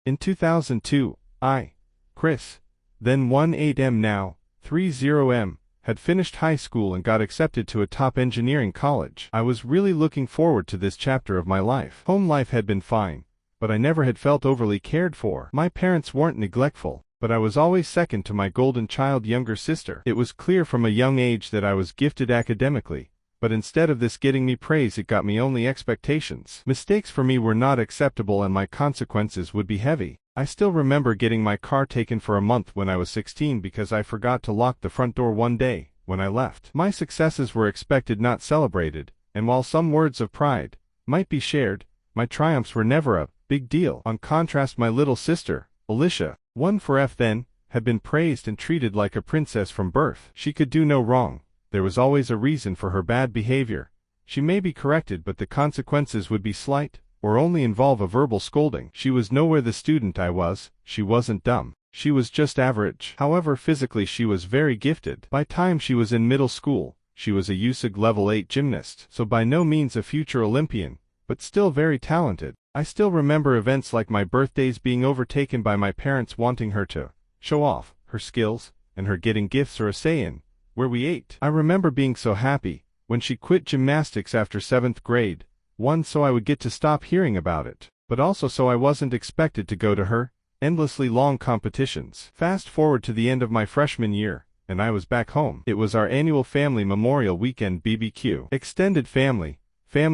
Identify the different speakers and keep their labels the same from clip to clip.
Speaker 1: In 2002, Chris, then 18M now, 30M, had finished high school and got accepted to a top engineering college. I was really looking forward to this chapter of my life. Home life had been fine, but I never had felt overly cared for. My parents weren't neglectful, but I was always second to my golden child younger sister. It was clear from a young age that I was gifted academically, but instead of this getting me praise, it got me only expectations. Mistakes for me were not acceptable and my consequences would be heavy. I still remember getting my car taken for a month when I was 16 because I forgot to lock the front door one day when I left. My successes were expected, not celebrated, and while some words of pride might be shared, my triumphs were never a big deal. On contrast, my little sister, Alicia, one for F then, had been praised and treated like a princess from birth. She could do no wrong. There was always a reason for her bad behavior. She may be corrected, but the consequences would be slight, or only involve a verbal scolding. She was nowhere the student I was. She wasn't dumb. She was just average. However, physically she was very gifted. By time she was in middle school, she was a USAG level 8 gymnast, so by no means a future Olympian, but still very talented. I still remember events like my birthdays being overtaken by my parents wanting her to show off her skills, and her getting gifts or a say in where we ate. I remember being so happy when she quit gymnastics after 7th grade, one, so I would get to stop hearing about it, but also so I wasn't expected to go to her endlessly long competitions. Fast forward to the end of my freshman year, and I was back home. It was our annual family Memorial Weekend BBQ. Extended family,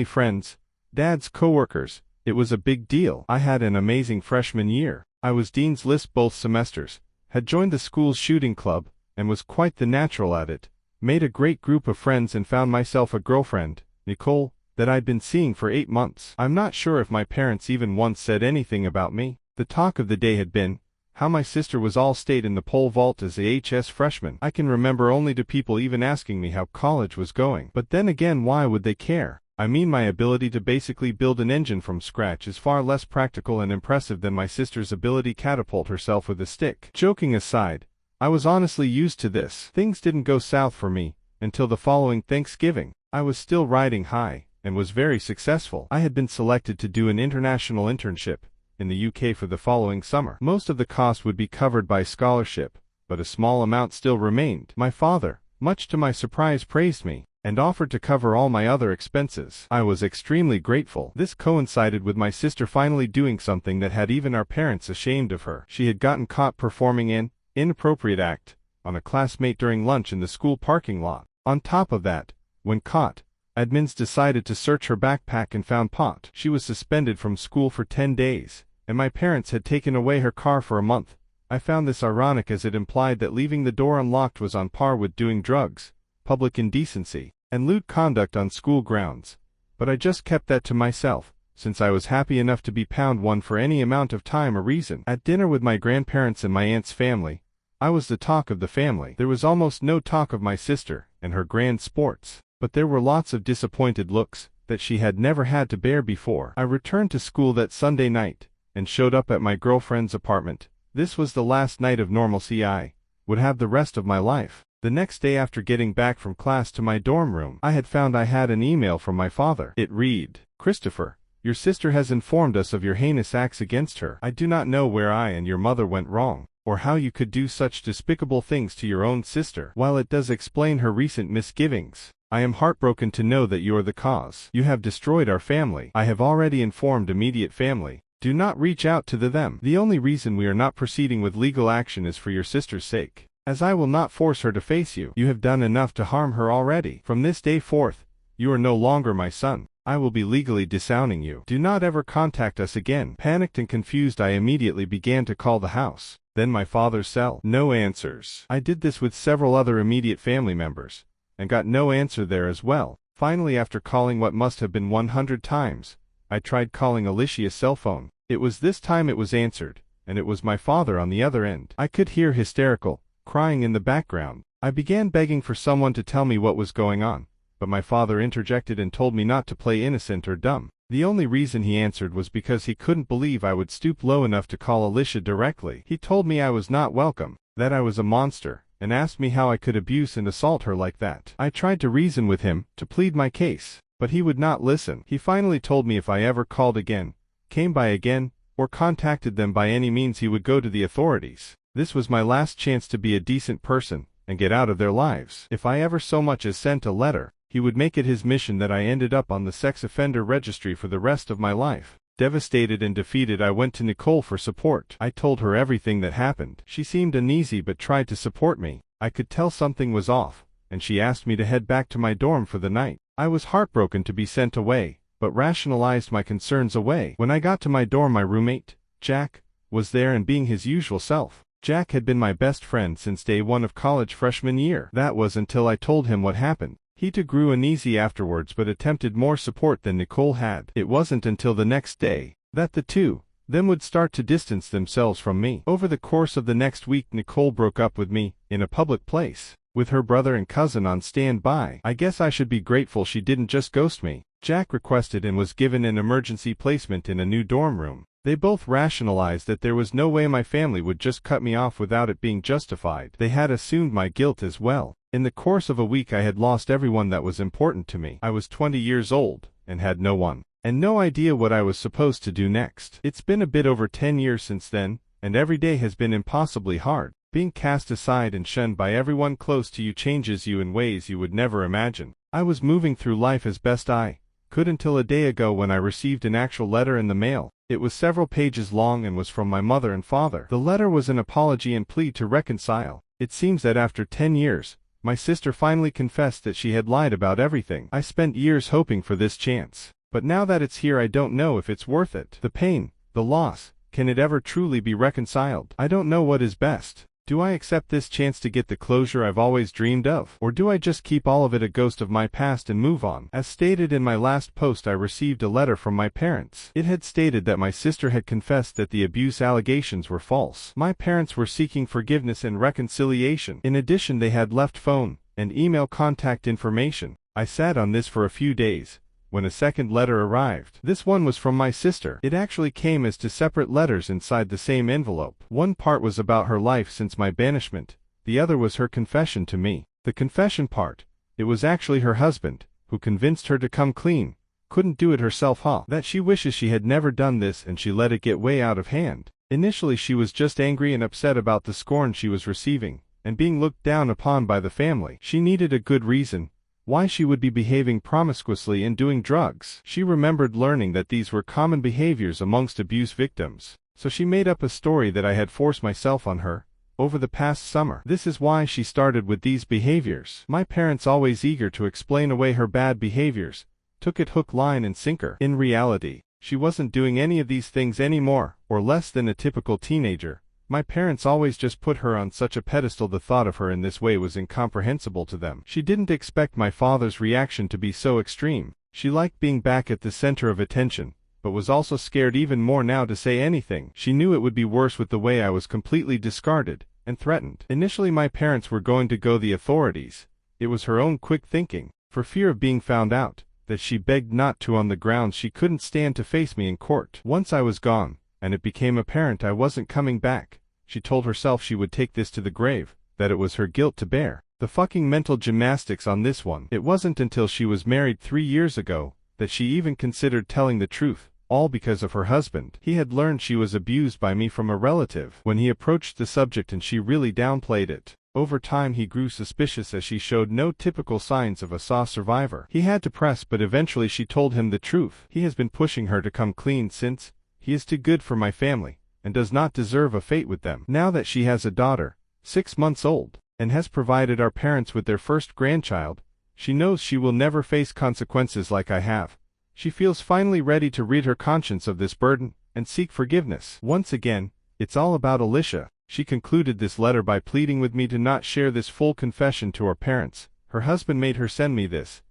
Speaker 1: friends, dad's coworkers. It was a big deal. I had an amazing freshman year. I was Dean's List both semesters, had joined the school's shooting club, and was quite the natural at it, made a great group of friends and found myself a girlfriend, Nicole, that I'd been seeing for 8 months. I'm not sure if my parents even once said anything about me. The talk of the day had been how my sister was all-state in the pole vault as a HS freshman. I can remember only to people even asking me how college was going. But then again, why would they care? I mean, my ability to basically build an engine from scratch is far less practical and impressive than my sister's ability to catapult herself with a stick. Joking aside, I was honestly used to this. Things didn't go south for me until the following Thanksgiving. I was still riding high and was very successful. I had been selected to do an international internship in the UK for the following summer. Most of the cost would be covered by scholarship, but a small amount still remained. My father, much to my surprise, praised me and offered to cover all my other expenses. I was extremely grateful. This coincided with my sister finally doing something that had even our parents ashamed of her. She had gotten caught performing an inappropriate act on a classmate during lunch in the school parking lot. On top of that, when caught, admins decided to search her backpack and found pot. She was suspended from school for 10 days, and my parents had taken away her car for a month. I found this ironic as it implied that leaving the door unlocked was on par with doing drugs, public indecency, and lewd conduct on school grounds. But I just kept that to myself, since I was happy enough to be pound one for any amount of time or reason. At dinner with my grandparents and my aunt's family, I was the talk of the family. There was almost no talk of my sister and her grand sports, but there were lots of disappointed looks that she had never had to bear before. I returned to school that Sunday night and showed up at my girlfriend's apartment. This was the last night of normalcy I would have the rest of my life. The next day after getting back from class to my dorm room, I had found I had an email from my father. It read, "Christopher, your sister has informed us of your heinous acts against her. I do not know where I and your mother went wrong, or how you could do such despicable things to your own sister. While it does explain her recent misgivings, I am heartbroken to know that you are the cause. You have destroyed our family. I have already informed immediate family. Do not reach out to them. The only reason we are not proceeding with legal action is for your sister's sake, as I will not force her to face you. You have done enough to harm her already. From this day forth, you are no longer my son. I will be legally disowning you. Do not ever contact us again." Panicked and confused, I immediately began to call the house, then my father's cell. No answers. I did this with several other immediate family members, and got no answer there as well. Finally, after calling what must have been 100 times, I tried calling Alicia's cell phone. This time it was answered, and it was my father on the other end. I could hear hysterical crying in the background. I began begging for someone to tell me what was going on, but my father interjected and told me not to play innocent or dumb. The only reason he answered was because he couldn't believe I would stoop low enough to call Alicia directly. He told me I was not welcome, that I was a monster, and asked me how I could abuse and assault her like that. I tried to reason with him, to plead my case, but he would not listen. He finally told me if I ever called again, came by again, or contacted them by any means, he would go to the authorities. This was my last chance to be a decent person and get out of their lives. If I ever so much as sent a letter, he would make it his mission that I ended up on the sex offender registry for the rest of my life. Devastated and defeated, I went to Nicole for support. I told her everything that happened. She seemed uneasy but tried to support me. I could tell something was off, and she asked me to head back to my dorm for the night. I was heartbroken to be sent away, but rationalized my concerns away. When I got to my dorm, my roommate, Jack, was there and being his usual self. Jack had been my best friend since day one of college freshman year. That was until I told him what happened. He too grew uneasy afterwards but attempted more support than Nicole had. It wasn't until the next day that the two then would start to distance themselves from me. Over the course of the next week, Nicole broke up with me in a public place, with her brother and cousin on standby. I guess I should be grateful she didn't just ghost me. Jack requested and was given an emergency placement in a new dorm room. They both rationalized that there was no way my family would just cut me off without it being justified. They had assumed my guilt as well. In the course of a week, I had lost everyone that was important to me. I was 20 years old and had no one, and no idea what I was supposed to do next. It's been a bit over 10 years since then, and every day has been impossibly hard. Being cast aside and shunned by everyone close to you changes you in ways you would never imagine. I was moving through life as best I could until a day ago when I received an actual letter in the mail. It was several pages long and was from my mother and father. The letter was an apology and plea to reconcile. It seems that after 10 years, my sister finally confessed that she had lied about everything. I spent years hoping for this chance, but now that it's here, I don't know if it's worth it. The pain, the loss, can it ever truly be reconciled? I don't know what is best. Do I accept this chance to get the closure I've always dreamed of? Or do I just keep all of it a ghost of my past and move on? As stated in my last post, I received a letter from my parents. It had stated that my sister had confessed that the abuse allegations were false. My parents were seeking forgiveness and reconciliation. In addition, they had left phone and email contact information. I sat on this for a few days, when a second letter arrived. This one was from my sister. It actually came as two separate letters inside the same envelope. One part was about her life since my banishment, the other was her confession to me. The confession part, it was actually her husband, who convinced her to come clean, couldn't do it herself, that she wishes she had never done this and she let it get way out of hand. Initially she was just angry and upset about the scorn she was receiving, and being looked down upon by the family. She needed a good reason why she would be behaving promiscuously and doing drugs. She remembered learning that these were common behaviors amongst abuse victims, so she made up a story that I had forced myself on her over the past summer. This is why she started with these behaviors. My parents, always eager to explain away her bad behaviors, took it hook, line, and sinker. In reality, she wasn't doing any of these things any more or less than a typical teenager. My parents always just put her on such a pedestal. The thought of her in this way was incomprehensible to them. She didn't expect my father's reaction to be so extreme. She liked being back at the center of attention, but was also scared even more now to say anything. She knew it would be worse with the way I was completely discarded and threatened. Initially my parents were going to go the authorities. It was her own quick thinking, for fear of being found out, that she begged not to, on the grounds she couldn't stand to face me in court. Once I was gone, and it became apparent I wasn't coming back, she told herself she would take this to the grave, that it was her guilt to bear. The fucking mental gymnastics on this one. It wasn't until she was married 3 years ago that she even considered telling the truth, all because of her husband. He had learned she was abused by me from a relative. When he approached the subject and she really downplayed it, over time he grew suspicious as she showed no typical signs of a SAW survivor. He had to press, but eventually she told him the truth. He has been pushing her to come clean since. He is too good for my family and does not deserve a fate with them. Now that she has a daughter, 6 months old, and has provided our parents with their first grandchild, she knows she will never face consequences like I have. She feels finally ready to rid her conscience of this burden and seek forgiveness. Once again, it's all about Alicia. She concluded this letter by pleading with me to not share this full confession to her parents. Her husband made her send me this,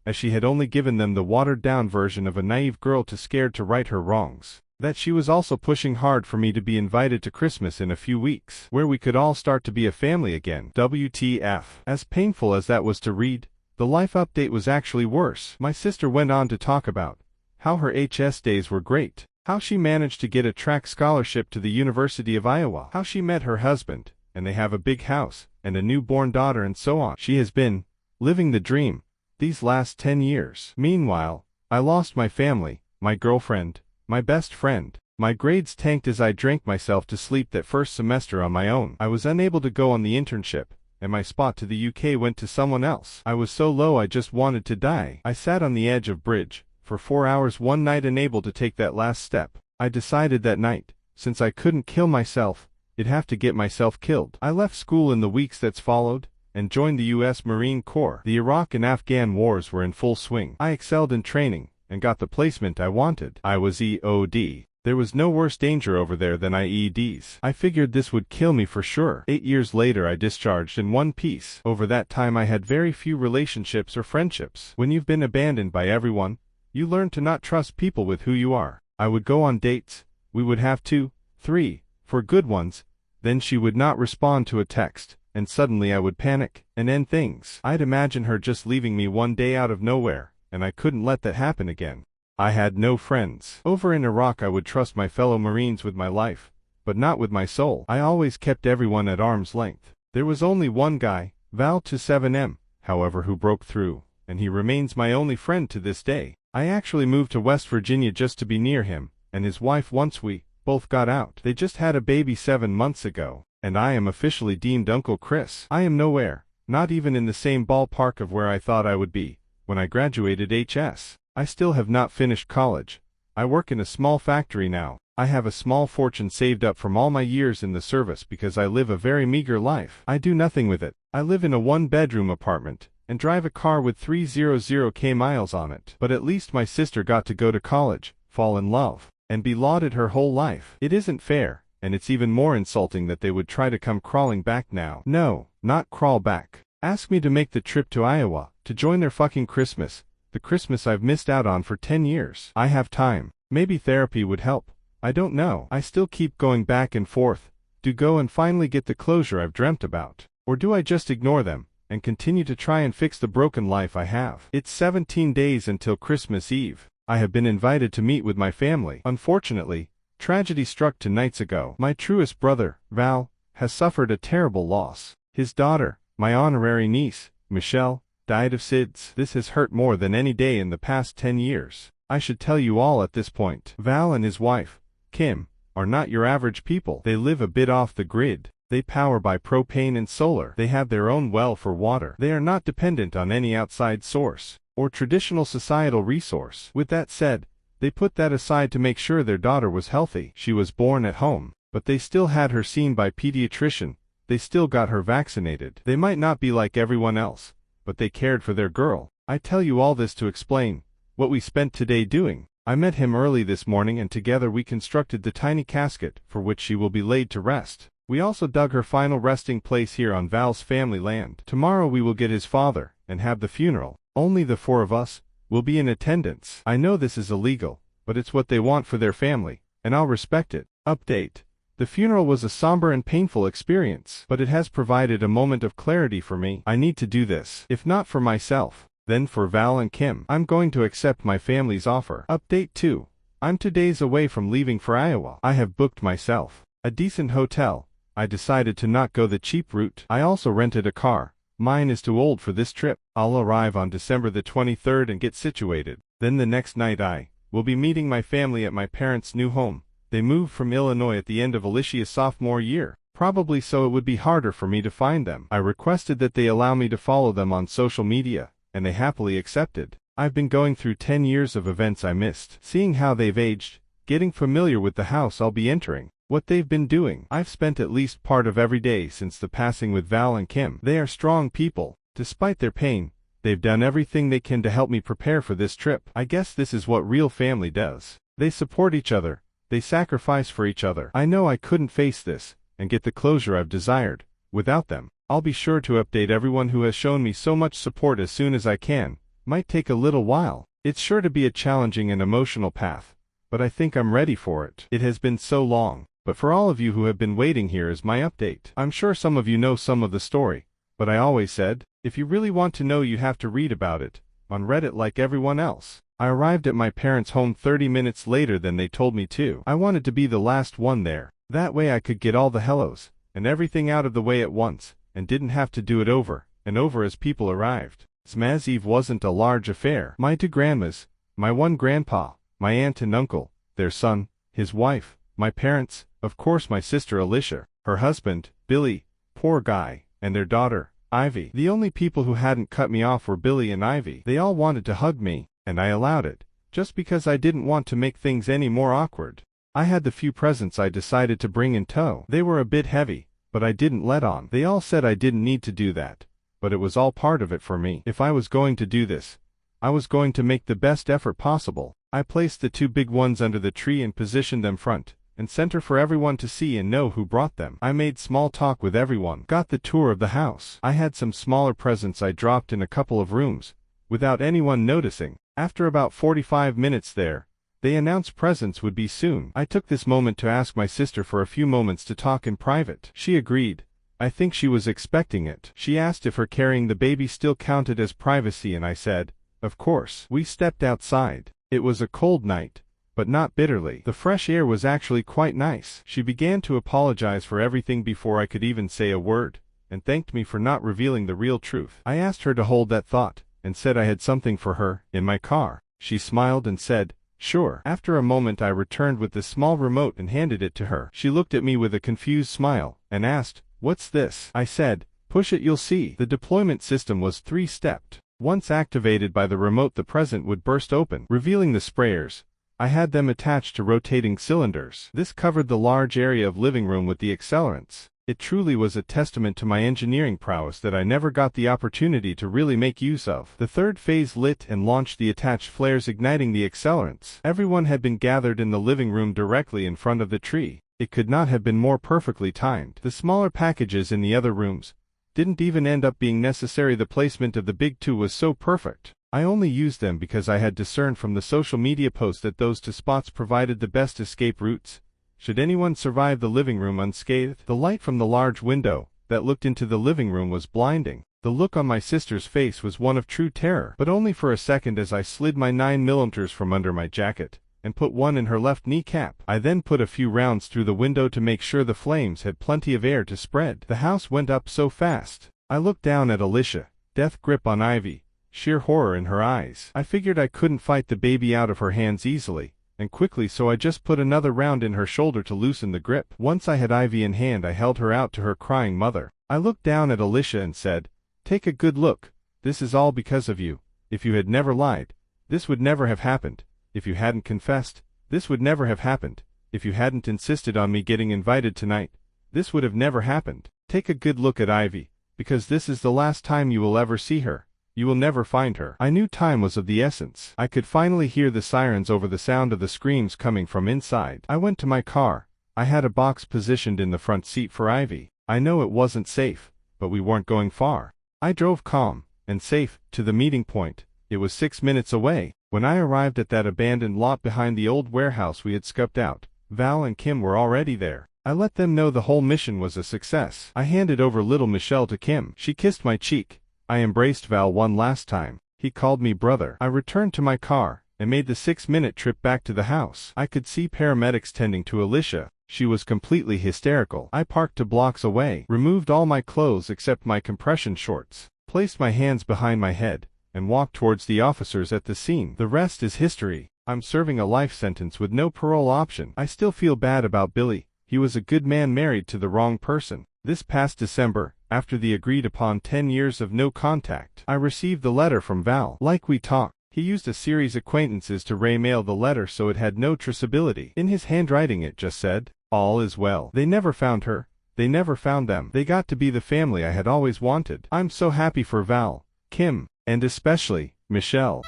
Speaker 1: as she had only given them the watered-down version of a naive girl too scared to right her wrongs. That she was also pushing hard for me to be invited to Christmas in a few weeks, where we could all start to be a family again. WTF. As painful as that was to read, the life update was actually worse. My sister went on to talk about how her HS days were great, how she managed to get a track scholarship to the University of Iowa, how she met her husband, and they have a big house and a newborn daughter, and so on. She has been living the dream these last 10 years. Meanwhile, I lost my family, my girlfriend, my best friend, My grades tanked as I drank myself to sleep that first semester on my own. I was unable to go on the internship, and my spot to the UK went to someone else. I was so low I just wanted to die. I sat on the edge of bridge for 4 hours one night, unable to take that last step. I decided that night, since I couldn't kill myself, I'd have to get myself killed. I left school in the weeks that's followed, and joined the US Marine Corps. The Iraq and Afghan wars were in full swing. I excelled in training, and got the placement I wanted. I was EOD. There was no worse danger over there than IEDs. I figured this would kill me for sure. 8 years later I discharged in one piece. Over that time I had very few relationships or friendships. When you've been abandoned by everyone, you learn to not trust people with who you are. I would go on dates. We would have 2, 3, 4 good ones. Then she would not respond to a text, and suddenly I would panic and end things. I'd imagine her just leaving me one day out of nowhere, and I couldn't let that happen again. I had no friends. Over in Iraq I would trust my fellow Marines with my life, but not with my soul. I always kept everyone at arm's length. There was only one guy, Val 27M, however, who broke through, and he remains my only friend to this day. I actually moved to West Virginia just to be near him, and his wife once we both got out. They just had a baby 7 months ago, and I am officially deemed Uncle Chris. I am nowhere, not even in the same ballpark of where I thought I would be when I graduated HS. I still have not finished college. I work in a small factory now. I have a small fortune saved up from all my years in the service because I live a very meager life. I do nothing with it. I live in a 1-bedroom apartment, and drive a car with 300k miles on it. But at least my sister got to go to college, fall in love, and be lauded her whole life. It isn't fair, and it's even more insulting that they would try to come crawling back now. No, not crawl back. Ask me to make the trip to Iowa, to join their fucking Christmas, the Christmas I've missed out on for 10 years. I have time. Maybe therapy would help. I don't know. I still keep going back and forth. Do go and finally get the closure I've dreamt about? Or do I just ignore them, and continue to try and fix the broken life I have? It's 17 days until Christmas Eve. I have been invited to meet with my family. Unfortunately, tragedy struck 2 nights ago. My truest brother, Val, has suffered a terrible loss. His daughter, my honorary niece, Michelle, died of SIDS. This has hurt more than any day in the past 10 years. I should tell you all at this point. Val and his wife, Kim, are not your average people. They live a bit off the grid. They power by propane and solar. They have their own well for water. They are not dependent on any outside source or traditional societal resource. With that said, they put that aside to make sure their daughter was healthy. She was born at home, but they still had her seen by pediatrician. They still got her vaccinated. They might not be like everyone else, but they cared for their girl. I tell you all this to explain what we spent today doing. I met him early this morning, and together we constructed the tiny casket for which she will be laid to rest. We also dug her final resting place here on Val's family land. Tomorrow we will get his father and have the funeral. Only the 4 of us will be in attendance. I know this is illegal, but it's what they want for their family, and I'll respect it. Update. The funeral was a somber and painful experience, but it has provided a moment of clarity for me. I need to do this. If not for myself, then for Val and Kim. I'm going to accept my family's offer. Update 2. I'm 2 days away from leaving for Iowa. I have booked myself a decent hotel. I decided to not go the cheap route. I also rented a car. Mine is too old for this trip. I'll arrive on December the 23rd and get situated. Then the next night I will be meeting my family at my parents' new home. They moved from Illinois at the end of Alicia's sophomore year, probably so it would be harder for me to find them. I requested that they allow me to follow them on social media, and they happily accepted. I've been going through 10 years of events I missed, seeing how they've aged, getting familiar with the house I'll be entering, what they've been doing. I've spent at least part of every day since the passing with Val and Kim. They are strong people. Despite their pain, they've done everything they can to help me prepare for this trip. I guess this is what real family does. They support each other. They sacrifice for each other. I know I couldn't face this and get the closure I've desired without them. I'll be sure to update everyone who has shown me so much support as soon as I can. Might take a little while. It's sure to be a challenging and emotional path, but I think I'm ready for it. It has been so long, but for all of you who have been waiting, here is my update. I'm sure some of you know some of the story, but I always said, if you really want to know, you have to read about it on Reddit like everyone else. I arrived at my parents' home 30 minutes later than they told me to. I wanted to be the last one there. That way I could get all the hellos and everything out of the way at once, and didn't have to do it over and over as people arrived. Xmas Eve wasn't a large affair. My 2 grandmas, my 1 grandpa, my aunt and uncle, their son, his wife, my parents, of course my sister Alicia, her husband, Billy, poor guy, and their daughter, Ivy. The only people who hadn't cut me off were Billy and Ivy. They all wanted to hug me, and I allowed it, just because I didn't want to make things any more awkward. I had the few presents I decided to bring in tow. They were a bit heavy, but I didn't let on. They all said I didn't need to do that, but it was all part of it for me. If I was going to do this, I was going to make the best effort possible. I placed the 2 big ones under the tree and positioned them front and center for everyone to see and know who brought them. I made small talk with everyone, got the tour of the house. I had some smaller presents I dropped in a couple of rooms, without anyone noticing. After about 45 minutes there, they announced presents would be soon. I took this moment to ask my sister for a few moments to talk in private. She agreed. I think she was expecting it. She asked if her carrying the baby still counted as privacy, and I said, of course. We stepped outside. It was a cold night, but not bitterly. The fresh air was actually quite nice. She began to apologize for everything before I could even say a word, and thanked me for not revealing the real truth. I asked her to hold that thought, and said I had something for her in my car. She smiled and said, sure. After a moment I returned with the small remote and handed it to her. She looked at me with a confused smile, and asked, what's this? I said, push it, you'll see. The deployment system was 3-stepped. Once activated by the remote, the present would burst open, revealing the sprayers. I had them attached to rotating cylinders. This covered the large area of living room with the accelerants. It truly was a testament to my engineering prowess that I never got the opportunity to really make use of. The 3rd phase lit and launched the attached flares, igniting the accelerants. Everyone had been gathered in the living room directly in front of the tree. It could not have been more perfectly timed. The smaller packages in the other rooms didn't even end up being necessary. The placement of the big 2 was so perfect. I only used them because I had discerned from the social media posts that those 2 spots provided the best escape routes, should anyone survive the living room unscathed. The light from the large window that looked into the living room was blinding. The look on my sister's face was one of true terror, but only for a second, as I slid my 9mm from under my jacket and put one in her left kneecap. I then put a few rounds through the window to make sure the flames had plenty of air to spread. The house went up so fast. I looked down at Alicia, death grip on Ivy, sheer horror in her eyes. I figured I couldn't fight the baby out of her hands easily and quickly, so I just put another round in her shoulder to loosen the grip. Once I had Ivy in hand, I held her out to her crying mother. I looked down at Alicia and said, take a good look. This is all because of you. If you had never lied, this would never have happened. If you hadn't confessed, this would never have happened. If you hadn't insisted on me getting invited tonight, this would have never happened. Take a good look at Ivy, because this is the last time you will ever see her. You will never find her. I knew time was of the essence. I could finally hear the sirens over the sound of the screams coming from inside. I went to my car. I had a box positioned in the front seat for Ivy. I know it wasn't safe, but we weren't going far. I drove calm and safe to the meeting point. It was 6 minutes away. When I arrived at that abandoned lot behind the old warehouse we had scoped out, Val and Kim were already there. I let them know the whole mission was a success. I handed over little Michelle to Kim. She kissed my cheek. I embraced Val one last time. He called me brother. I returned to my car and made the 6-minute trip back to the house. I could see paramedics tending to Alicia. She was completely hysterical. I parked 2 blocks away, removed all my clothes except my compression shorts, placed my hands behind my head, and walked towards the officers at the scene. The rest is history. I'm serving a life sentence with no parole option. I still feel bad about Billy. He was a good man married to the wrong person. This past December, after the agreed-upon 10 years of no contact, I received the letter from Val. Like we talked, he used a series of acquaintances to mail the letter so it had no traceability. In his handwriting it just said, all is well. They never found her. They never found them. They got to be the family I had always wanted. I'm so happy for Val, Kim, and especially Michelle.